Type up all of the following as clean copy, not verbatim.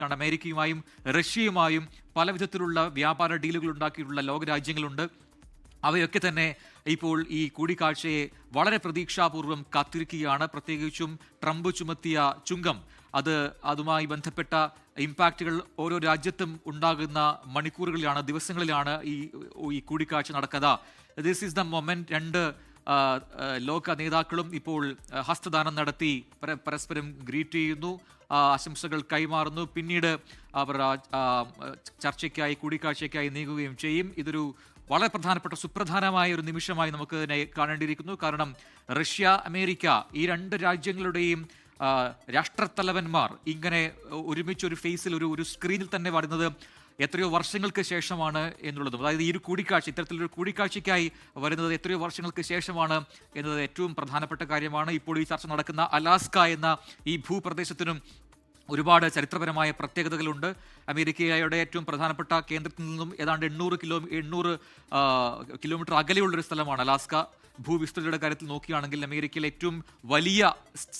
അമേരിക്കയുമായും റഷ്യയുമായും പല വിധത്തിലുള്ള വ്യാപാര ഡീലുകൾ ഉണ്ടാക്കിയിട്ടുള്ള ലോകരാജ്യങ്ങളുണ്ട്. അവയൊക്കെ തന്നെ ഇപ്പോൾ ഈ കൂടിക്കാഴ്ചയെ വളരെ പ്രതീക്ഷാപൂർവ്വം കാത്തിരിക്കുകയാണ്. പ്രത്യേകിച്ചും ട്രംപ് ചുമത്തിയ ചുങ്കം അതുമായി ബന്ധപ്പെട്ട ഇമ്പാക്റ്റുകൾ ഓരോ രാജ്യത്തും ഉണ്ടാകുന്ന മണിക്കൂറുകളിലാണ്, ദിവസങ്ങളിലാണ് ഈ കൂടിക്കാഴ്ച നടക്കുക. This is the moment. രണ്ട് ലോക നേതാക്കളും ഇപ്പോൾ ഹസ്തദാനം നടത്തി പരസ്പരം ഗ്രീറ്റ് ചെയ്യുന്നു, ആശംസകൾ കൈമാറുന്നു. പിന്നീട് അവർ ചർച്ചയ്ക്കായി, കൂടിക്കാഴ്ചയ്ക്കായി നീങ്ങുകയും ചെയ്യും. ഇതൊരു വളരെ പ്രധാനപ്പെട്ട സുപ്രധാനമായ ഒരു നിമിഷമായി നമുക്ക് കാണേണ്ടിയിരിക്കുന്നു. കാരണം റഷ്യ, അമേരിക്ക ഈ രണ്ട് രാജ്യങ്ങളുടെയും രാഷ്ട്രത്തലവന്മാർ ഇങ്ങനെ ഒരുമിച്ചൊരു ഫേസിൽ ഒരു സ്ക്രീനിൽ തന്നെ വരുന്നത് എത്രയോ വർഷങ്ങൾക്ക് ശേഷമാണ് എന്നുള്ളതും, അതായത് ഈ ഒരു കൂടിക്കാഴ്ച, ഇത്തരത്തിലൊരു കൂടിക്കാഴ്ചയ്ക്കായി വരുന്നത് എത്രയോ വർഷങ്ങൾക്ക് ശേഷമാണ് എന്നത് ഏറ്റവും പ്രധാനപ്പെട്ട കാര്യമാണ്. ഇപ്പോൾ ഈ ചർച്ച നടക്കുന്ന അലാസ്ക എന്ന ഈ ഭൂപ്രദേശത്തിനും ഒരുപാട് ചരിത്രപരമായ പ്രത്യേകതകളുണ്ട്. അമേരിക്കയുടെ ഏറ്റവും പ്രധാനപ്പെട്ട കേന്ദ്രത്തിൽ നിന്നും ഏതാണ്ട് 800 കിലോമീറ്റർ അകലെയുള്ളൊരു സ്ഥലമാണ് അലാസ്ക. ഭൂവിസ്തൃതിയുടെ കാര്യത്തിൽ നോക്കുകയാണെങ്കിൽ അമേരിക്കയിലെ ഏറ്റവും വലിയ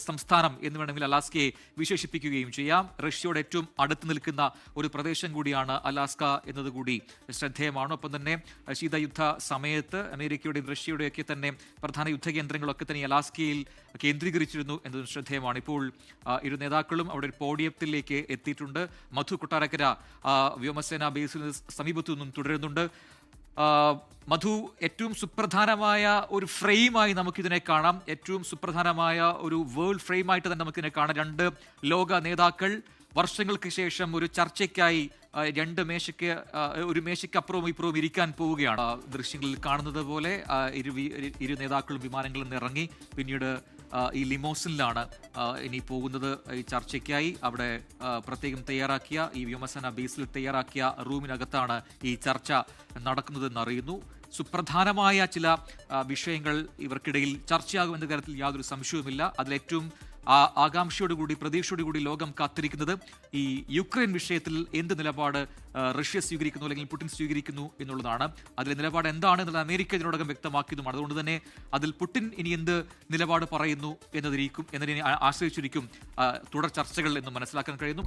സംസ്ഥാനം എന്ന് വേണമെങ്കിൽ അലാസ്കയെ വിശേഷിപ്പിക്കുകയും ചെയ്യാം. റഷ്യയുടെ ഏറ്റവും അടുത്ത് നിൽക്കുന്ന ഒരു പ്രദേശം കൂടിയാണ് അലാസ്ക എന്നതുകൂടി ശ്രദ്ധേയമാണ്. ഒപ്പം തന്നെ ശീതയുദ്ധ സമയത്ത് അമേരിക്കയുടെയും റഷ്യയുടെയൊക്കെ തന്നെ പ്രധാന യുദ്ധകേന്ദ്രങ്ങളൊക്കെ തന്നെ അലാസ്കയിൽ കേന്ദ്രീകരിച്ചിരുന്നു എന്നതും ശ്രദ്ധേയമാണ്. ഇപ്പോൾ ഇരു നേതാക്കളും അവിടെ ഒരു പോഡിയത്തിലേക്ക് എത്തിയിട്ടുണ്ട്. മധു കൊട്ടാരക്കര വ്യോമസേന ബേസിന് സമീപത്തു നിന്നും തുടരുന്നുണ്ട്. മധു, ഏറ്റവും സുപ്രധാനമായ ഒരു ഫ്രെയിമായി നമുക്കിതിനെ കാണാം. ഏറ്റവും സുപ്രധാനമായ ഒരു വേൾഡ് ഫ്രെയിമായിട്ട് തന്നെ നമുക്കിതിനെ കാണാം. രണ്ട് ലോക നേതാക്കൾ വർഷങ്ങൾക്ക് ശേഷം ഒരു ചർച്ചയ്ക്കായി ഒരു മേശയ്ക്കപ്പുറവും ഇപ്പുറവും ഇരിക്കാൻ പോവുകയാണ്. ദൃശ്യങ്ങളിൽ കാണുന്നത് പോലെ ഇരു നേതാക്കളും വിമാനങ്ങളിൽ നിന്ന് ഇറങ്ങി പിന്നീട് ഈ ലിമോസിനിലാണ് ഇനി പോകുന്നത് ഈ ചർച്ചയ്ക്കായി. അവിടെ പ്രത്യേകം തയ്യാറാക്കിയ ഈ വ്യോമസേന ബേസിൽ തയ്യാറാക്കിയ റൂമിനകത്താണ് ഈ ചർച്ച നടക്കുന്നതെന്ന് അറിയുന്നു. സുപ്രധാനമായ ചില വിഷയങ്ങൾ ഇവർക്കിടയിൽ ചർച്ചയാകുമെന്ന കാര്യത്തിൽ യാതൊരു സംശയവുമില്ല. അതിലേറ്റവും ആകാംക്ഷയോടുകൂടി, പ്രതീക്ഷയോടുകൂടി ലോകം കാത്തിരിക്കുന്നത് ഈ യുക്രൈൻ വിഷയത്തിൽ എന്ത് നിലപാട് റഷ്യ സ്വീകരിക്കുന്നു അല്ലെങ്കിൽ പുടിൻ സ്വീകരിക്കുന്നു എന്നുള്ളതാണ്. അതിലെ നിലപാട് എന്താണ് എന്നുള്ളത് അമേരിക്ക ഇതിനോടകം വ്യക്തമാക്കിയതുമാണ്. അതുകൊണ്ട് തന്നെ അതിൽ പുടിൻ ഇനി എന്ത് നിലപാട് പറയുന്നു എന്നതിനെ ആശ്രയിച്ചിരിക്കും തുടർ ചർച്ചകൾ എന്ന് മനസ്സിലാക്കാൻ കഴിയുന്നു.